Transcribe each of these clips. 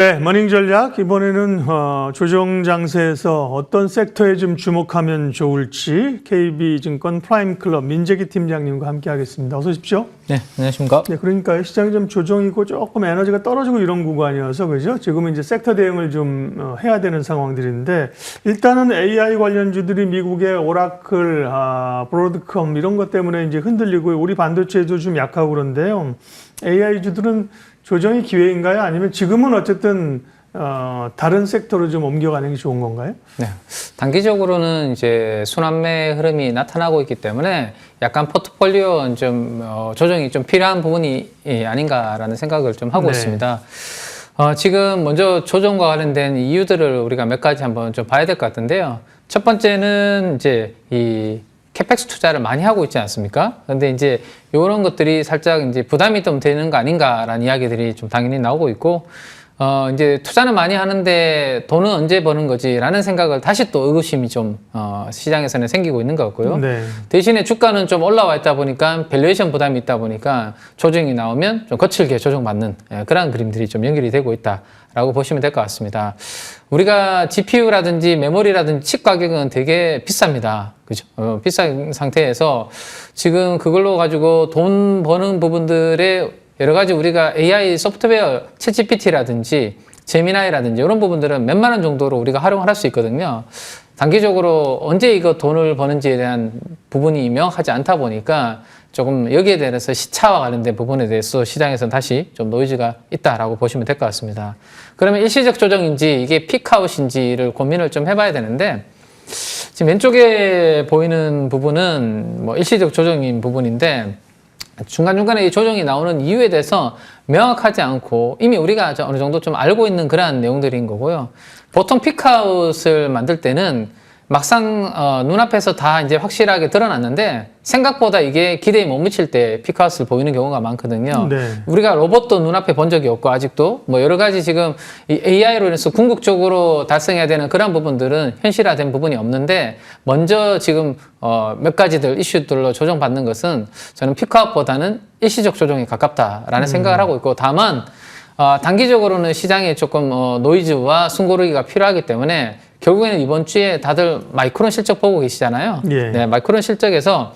네, 머닝 전략 이번에는 조정 장세에서 어떤 섹터에 좀 주목하면 좋을지 KB증권 프라임클럽 민재기 팀장님과 함께하겠습니다. 어서 오십시오. 네, 안녕하십니까. 네, 그러니까 시장이 좀 조정이고 조금 에너지가 떨어지고 이런 구간이어서 그죠? 지금은 이제 섹터 대응을 좀 해야 되는 상황들인데 일단은 AI 관련주들이 미국의 오라클, 브로드컴 이런 것 때문에 이제 흔들리고 우리 반도체도 좀 약하고 그런데요. AI 주들은 조정이 기회인가요? 아니면 지금은 어쨌든 다른 섹터로 좀 옮겨가는 게 좋은 건가요? 네, 단기적으로는 이제 순환매 흐름이 나타나고 있기 때문에 약간 포트폴리오 좀 조정이 좀 필요한 부분이 아닌가라는 생각을 좀 하고 있습니다. 지금 먼저 조정과 관련된 이유들을 우리가 몇 가지 한번 좀 봐야 될 것 같은데요. 첫 번째는 이제 이 캐펙스 투자를 많이 하고 있지 않습니까? 근데 이제 이런 것들이 살짝 이제 부담이 좀 되는 거 아닌가라는 이야기들이 좀 당연히 나오고 있고, 이제 투자는 많이 하는데 돈은 언제 버는 거지라는 생각을 다시 또 의구심이 좀 시장에서는 생기고 있는 것 같고요. 네. 대신에 주가는 좀 올라와 있다 보니까 밸류에이션 부담이 있다 보니까 조정이 나오면 좀 거칠게 조정받는 그런 그림들이 좀 연결이 되고 있다라고 보시면 될 것 같습니다. 우리가 GPU라든지 메모리라든지 칩 가격은 되게 비쌉니다. 그죠? 비싼 상태에서 지금 그걸로 가지고 돈 버는 부분들의 여러 가지 우리가 AI 소프트웨어, 챗GPT라든지 제미나이라든지 이런 부분들은 몇만 원 정도로 우리가 활용을 할 수 있거든요. 단기적으로 언제 이거 돈을 버는지에 대한 부분이 명확하지 않다 보니까 조금 여기에 대해서 시차와 관련된 부분에 대해서 시장에서는 다시 좀 노이즈가 있다라고 보시면 될 것 같습니다. 그러면 일시적 조정인지 이게 피크아웃인지를 고민을 좀 해봐야 되는데 지금 왼쪽에 보이는 부분은 뭐 일시적 조정인 부분인데 중간중간에 이 조정이 나오는 이유에 대해서 명확하지 않고 이미 우리가 어느 정도 좀 알고 있는 그러한 내용들인 거고요. 보통 피크아웃을 만들 때는 막상 눈앞에서 다 이제 확실하게 드러났는데 생각보다 이게 기대에 못 미칠 때 피크아웃을 보이는 경우가 많거든요. 네. 우리가 로봇도 눈앞에 본 적이 없고 아직도 뭐 여러 가지 지금 이 AI로 인해서 궁극적으로 달성해야 되는 그런 부분들은 현실화된 부분이 없는데 먼저 지금 몇 가지들 이슈들로 조정받는 것은 저는 피크아웃보다는 일시적 조정에 가깝다라는 생각을 하고 있고 다만 단기적으로는 시장에 조금 노이즈와 숨고르기가 필요하기 때문에 결국에는 이번 주에 다들 마이크론 실적 보고 계시잖아요. 예. 네, 마이크론 실적에서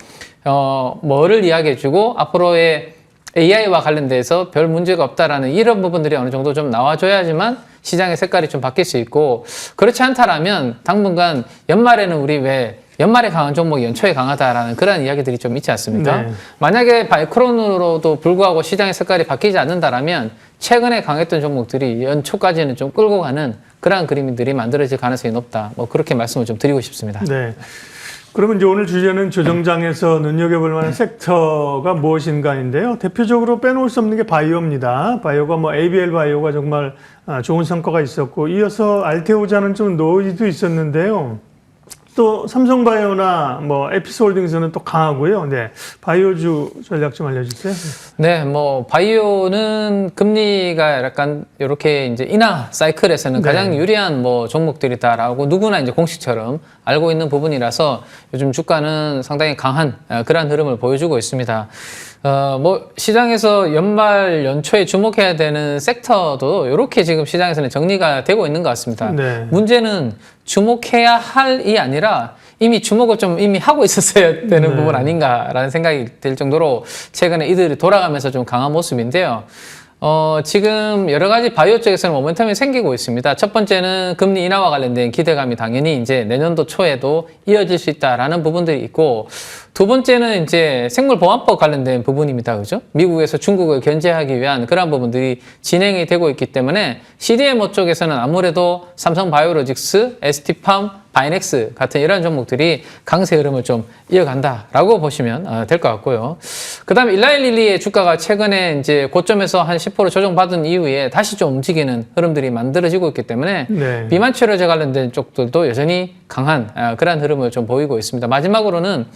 뭐를 이야기해주고 앞으로의 AI와 관련돼서 별 문제가 없다라는 이런 부분들이 어느 정도 좀 나와줘야지만 시장의 색깔이 좀 바뀔 수 있고 그렇지 않다라면 당분간 연말에는 우리 왜 연말에 강한 종목이 연초에 강하다라는 그런 이야기들이 좀 있지 않습니까? 네. 만약에 마이크론으로도 불구하고 시장의 색깔이 바뀌지 않는다라면 최근에 강했던 종목들이 연초까지는 좀 끌고 가는 그러한 그림들이 만들어질 가능성이 높다. 뭐 그렇게 말씀을 좀 드리고 싶습니다. 네. 그러면 이제 오늘 주제는 조정장에서 눈여겨볼 만한 섹터가 무엇인가인데요. 대표적으로 빼놓을 수 없는 게 바이오입니다. 바이오가 뭐 ABL 바이오가 정말 좋은 성과가 있었고 이어서 알테오자는 좀 노이즈도 있었는데요. 또 삼성바이오나 뭐 에피스홀딩스는 또 강하고요. 네, 바이오주 전략 좀 알려주세요. 네, 뭐 바이오는 금리가 약간 이렇게 이제 인하 사이클에서는 가장 유리한 뭐 종목들이다라고 누구나 이제 공식처럼 알고 있는 부분이라서 요즘 주가는 상당히 강한 그런 흐름을 보여주고 있습니다. 뭐 시장에서 연말 연초에 주목해야 되는 섹터도 이렇게 지금 시장에서는 정리가 되고 있는 것 같습니다. 네. 문제는 주목해야 할이 아니라 이미 주목을 좀 이미 하고 있었어야 되는 부분 아닌가라는 생각이 들 정도로 최근에 이들이 돌아가면서 좀 강한 모습인데요. 지금 여러 가지 바이오 쪽에서는 모멘텀이 생기고 있습니다. 첫 번째는 금리 인하와 관련된 기대감이 당연히 이제 내년도 초에도 이어질 수 있다라는 부분들이 있고, 두 번째는 이제 생물보안법 관련된 부분입니다. 그죠? 미국에서 중국을 견제하기 위한 그런 부분들이 진행이 되고 있기 때문에 CDMO 쪽에서는 아무래도 삼성바이오로직스, ST팜, 바이넥스 같은 이런 종목들이 강세 흐름을 좀 이어간다라고 보시면 될 것 같고요. 그 다음에 일라일릴리의 주가가 최근에 이제 고점에서 한 10% 조정받은 이후에 다시 좀 움직이는 흐름들이 만들어지고 있기 때문에 비만 치료제 관련된 쪽들도 여전히 강한 그런 흐름을 좀 보이고 있습니다. 마지막으로는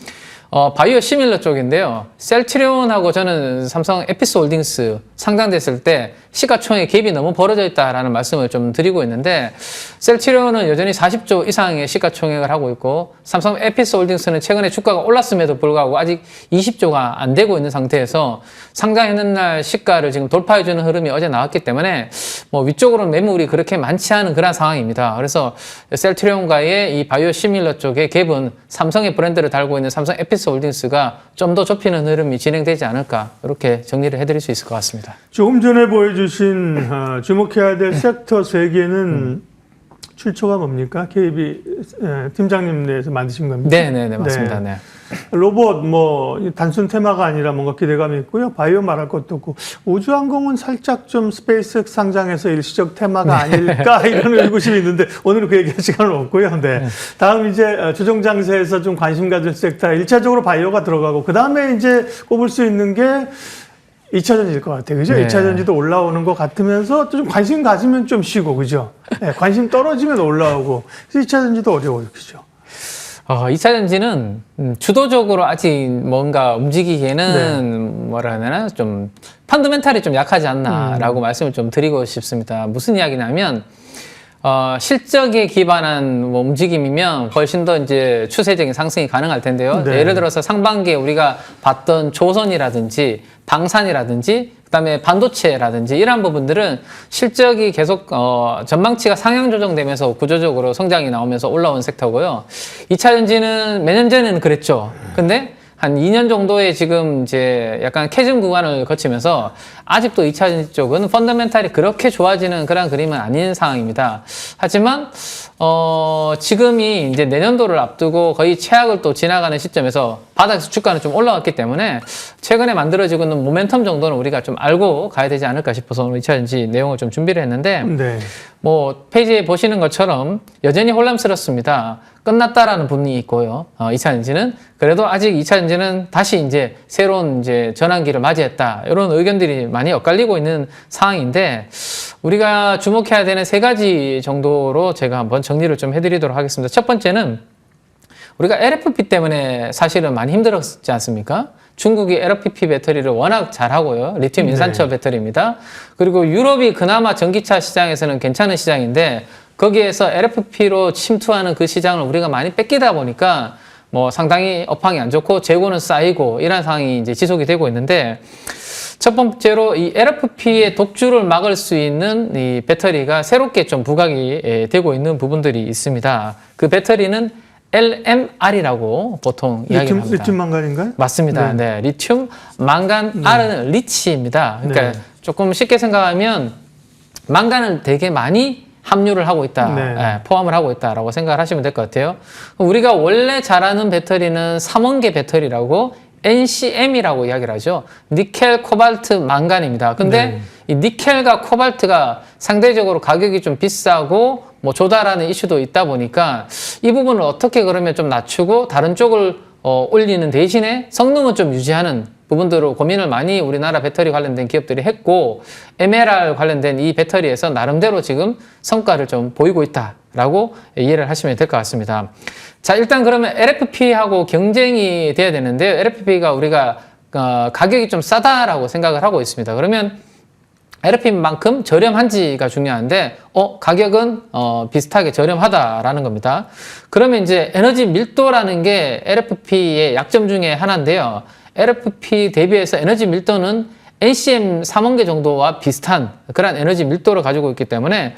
바이오 시밀러 쪽인데요. 셀트리온하고 저는 삼성 에피스홀딩스 상장됐을 때 시가총액 갭이 너무 벌어져 있다라는 말씀을 좀 드리고 있는데 셀트리온은 여전히 40조 이상의 시가총액을 하고 있고 삼성 에피스홀딩스는 최근에 주가가 올랐음에도 불구하고 아직 20조가 안 되고 있는 상태에서 상장했는 날 시가를 지금 돌파해주는 흐름이 어제 나왔기 때문에 뭐 위쪽으로는 매물이 그렇게 많지 않은 그런 상황입니다. 그래서 셀트리온과의 이 바이오 시밀러 쪽의 갭은 삼성의 브랜드를 달고 있는 삼성 에피스홀딩스가 좀 더 좁히는 흐름이 진행되지 않을까 이렇게 정리를 해드릴 수 있을 것 같습니다. 조금 전에 보여주신 주목해야 될 섹터 3개는 출처가 뭡니까? KB 팀장님 내에서 만드신 겁니까? 네, 맞습니다. 네. 로봇 뭐 단순 테마가 아니라 뭔가 기대감이 있고요. 바이오 말할 것도 없고 우주항공은 살짝 좀 스페이스X 상장에서 일시적 테마가 아닐까 이런 의구심이 있는데 오늘은 그 얘기할 시간은 없고요. 네. 다음 이제 조정 장세에서 좀 관심 가질 섹터 1차적으로 바이오가 들어가고 그 다음에 이제 꼽을 수 있는 게 2차전지일 것 같아요. 그죠? 네. 2차전지도 올라오는 것 같으면서 좀 관심 가지면 좀 쉬고, 그죠? 네, 관심 떨어지면 올라오고. 그래서 2차전지도 어려워요. 그죠? 2차 전지는 주도적으로 아직 뭔가 움직이기에는 뭐라 해야 되나 좀 펀더멘탈이 좀 약하지 않나라고 말씀을 좀 드리고 싶습니다. 무슨 이야기냐면 실적에 기반한 뭐 움직임이면 훨씬 더 이제 추세적인 상승이 가능할 텐데요. 네. 예를 들어서 상반기에 우리가 봤던 조선이라든지 방산이라든지 그다음에 반도체라든지 이러한 부분들은 실적이 계속 전망치가 상향 조정되면서 구조적으로 성장이 나오면서 올라온 섹터고요. 2차 전지는 몇 년 전에는 그랬죠. 근데 한 2년 정도의 지금 이제 약간 캐즘 구간을 거치면서 아직도 2차 전지 쪽은 펀더멘탈이 그렇게 좋아지는 그런 그림은 아닌 상황입니다. 하지만 지금이 이제 내년도를 앞두고 거의 최악을 또 지나가는 시점에서 바닥에서 주가는 좀 올라왔기 때문에 최근에 만들어지고 있는 모멘텀 정도는 우리가 좀 알고 가야 되지 않을까 싶어서 오늘 2차 전지 내용을 좀 준비를 했는데 네. 뭐 페이지에 보시는 것처럼 여전히 혼란스럽습니다. 끝났다라는 부분이 있고요. 2차 전지는 그래도 아직 2차 전지는 다시 이제 새로운 이제 전환기를 맞이했다. 이런 의견들이 많이 엇갈리고 있는 상황인데 우리가 주목해야 되는 3가지 정도로 제가 한번 정리를 좀 해드리도록 하겠습니다. 첫 번째는 우리가 LFP 때문에 사실은 많이 힘들었지 않습니까? 중국이 LFP 배터리를 워낙 잘하고요. 리튬 인산철 배터리입니다. 그리고 유럽이 그나마 전기차 시장에서는 괜찮은 시장인데 거기에서 LFP로 침투하는 그 시장을 우리가 많이 뺏기다 보니까 뭐 상당히 업황이 안 좋고 재고는 쌓이고 이런 상황이 이제 지속이 되고 있는데 첫 번째로 이 LFP의 독주를 막을 수 있는 이 배터리가 새롭게 좀 부각이 되고 있는 부분들이 있습니다. 그 배터리는 LMR이라고 보통 이야기를 합니다. 리튬 망간인가요? 맞습니다. 네. 리튬, 망간, R은 리치입니다. 그러니까 조금 쉽게 생각하면 망간을 되게 많이 함유를 하고 있다, 포함을 하고 있다라고 생각을 하시면 될 것 같아요. 우리가 원래 잘 아는 배터리는 3원계 배터리라고 NCM이라고 이야기를 하죠. 니켈, 코발트, 망간입니다. 근데 이 니켈과 코발트가 상대적으로 가격이 좀 비싸고 뭐 조달하는 이슈도 있다 보니까 이 부분을 어떻게 그러면 좀 낮추고 다른 쪽을 올리는 대신에 성능은 좀 유지하는 부분들을 고민을 많이 우리나라 배터리 관련된 기업들이 했고 MLR 관련된 이 배터리에서 나름대로 지금 성과를 좀 보이고 있다라고 이해를 하시면 될 것 같습니다. 자, 일단 그러면 LFP하고 경쟁이 돼야 되는데요. LFP가 우리가 가격이 좀 싸다라고 생각을 하고 있습니다. 그러면 LFP만큼 저렴한지가 중요한데 가격은 비슷하게 저렴하다라는 겁니다. 그러면 이제 에너지 밀도라는 게 LFP의 약점 중에 하나인데요. LFP 대비해서 에너지 밀도는 NCM 3원계 정도와 비슷한 그런 에너지 밀도를 가지고 있기 때문에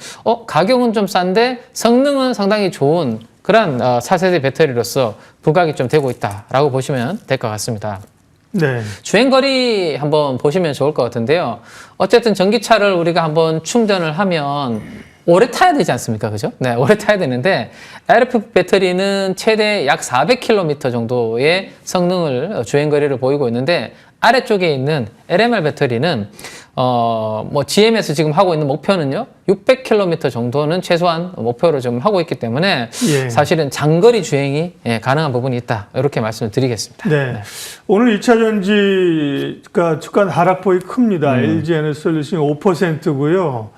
가격은 좀 싼데 성능은 상당히 좋은 그런 4세대 배터리로서 부각이 좀 되고 있다라고 보시면 될 것 같습니다. 네. 주행거리 한번 보시면 좋을 것 같은데요. 어쨌든 전기차를 우리가 한번 충전을 하면 오래 타야 되지 않습니까? 그죠? 네, 오래 타야 되는데 LFP 배터리는 최대 약 400km 정도의 성능을 주행거리를 보이고 있는데 아래쪽에 있는 LMR 배터리는 뭐 GM에서 지금 하고 있는 목표는요 600km 정도는 최소한 목표로 좀 하고 있기 때문에 사실은 장거리 주행이 가능한 부분이 있다 이렇게 말씀을 드리겠습니다. 네. 오늘 2차 전지가 주가 하락폭이 큽니다. LG 에너지솔루션이 5%고요.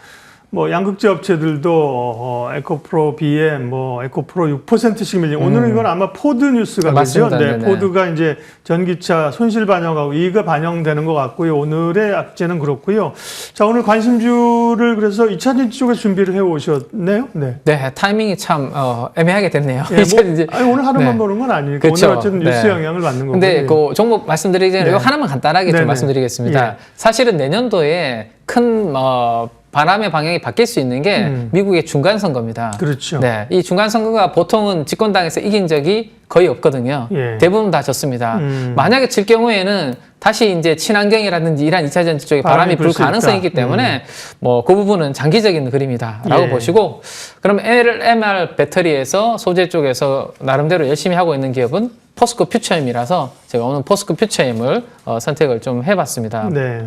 뭐 양극재 업체들도 에코프로 BM, 뭐 에코프로 6%씩 밀린. 오늘은 이건 아마 포드 뉴스가 되죠. 네, 포드가 이제 전기차 손실 반영하고 이익이 반영되는 것 같고요. 오늘의 악재는 그렇고요. 자, 오늘 관심주를 그래서 2차 전지 쪽에 준비를 해 오셨네요. 네. 네, 타이밍이 참 애매하게 됐네요. 예, 아니, 오늘 하루만 보는 건 아니니까 그쵸. 오늘 어쨌든 뉴스 영향을 받는 거고. 근데 그 종목 말씀드리기 전에 이거 하나만 간단하게 좀 말씀드리겠습니다. 예. 사실은 내년도에 큰 바람의 방향이 바뀔 수 있는 게 미국의 중간 선거입니다. 그렇죠. 네, 이 중간 선거가 보통은 집권당에서 이긴 적이 거의 없거든요. 예. 대부분 다 졌습니다. 만약에 질 경우에는 다시 이제 친환경이라든지 이란 2차 전지 쪽에 바람이 불 가능성이 있기 때문에 뭐 그 부분은 장기적인 그림이다라고 예. 보시고, 그럼 LMR 배터리에서 소재 쪽에서 나름대로 열심히 하고 있는 기업은 포스코 퓨처엠이라서 제가 오늘 포스코 퓨처엠을 선택을 좀 해봤습니다. 네.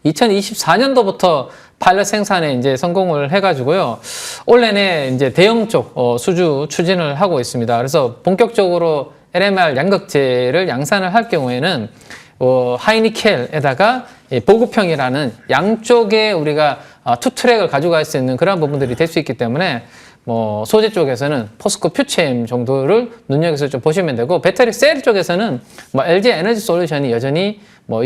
2024년도부터 파일럿 생산에 이제 성공을 해가지고요. 올 내내 이제 대형 쪽 수주 추진을 하고 있습니다. 그래서 본격적으로 LMR 양극재를 양산을 할 경우에는 하이니켈에다가 보급형이라는 양쪽에 우리가 투 트랙을 가져갈 수 있는 그런 부분들이 될 수 있기 때문에 뭐 소재 쪽에서는 포스코 퓨처엠 정도를 눈여겨서 좀 보시면 되고, 배터리 셀 쪽에서는 뭐 LG 에너지 솔루션이 여전히 뭐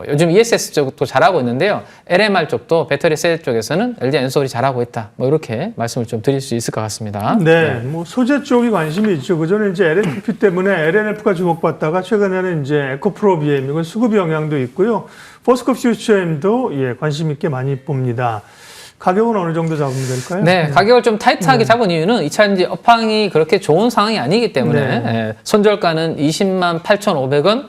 요즘 ESS 쪽도 잘하고 있는데요. LMR 쪽도 배터리 셀 쪽에서는 LG 엔솔이 잘하고 있다. 뭐 이렇게 말씀을 좀 드릴 수 있을 것 같습니다. 네, 뭐 소재 쪽이 관심이 있죠. 그전에 이제 LFP 때문에 LNF가 주목받다가 최근에는 이제 에코프로 BM 이건 수급 영향도 있고요. 포스코 퓨처엠도 관심 있게 많이 봅니다. 가격은 어느 정도 잡으면 될까요? 네, 가격을 좀 타이트하게 잡은 이유는 2차 전지 업황이 그렇게 좋은 상황이 아니기 때문에 손절가는 20만 8,500원,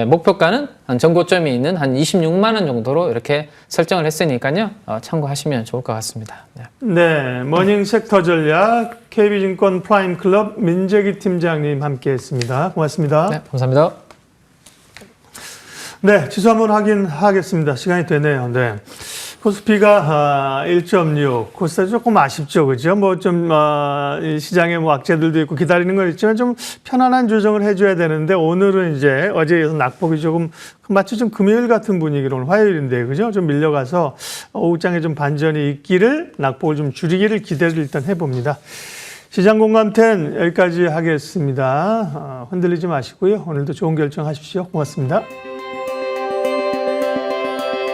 목표가는 한 전고점이 있는 한 26만 원 정도로 이렇게 설정을 했으니까요. 참고하시면 좋을 것 같습니다. 네, 머닝 섹터 전략 KB증권 프라임 클럽 민재기 팀장님 함께했습니다. 고맙습니다. 네, 감사합니다. 네, 지수 한번 확인하겠습니다. 시간이 되네요. 네. 코스피가 1.6, 코스닥 조금 아쉽죠, 그죠? 뭐 좀 시장에 뭐 악재들도 있고 기다리는 건 있지만 좀 편안한 조정을 해줘야 되는데, 오늘은 이제 어제에 이어서 낙폭이 조금 마치 좀 금요일 같은 분위기로, 오늘 화요일인데 그죠? 좀 밀려가서 오후장에 좀 반전이 있기를, 낙폭을 좀 줄이기를 기대를 일단 해봅니다. 시장 공감 10 여기까지 하겠습니다. 흔들리지 마시고요. 오늘도 좋은 결정하십시오. 고맙습니다.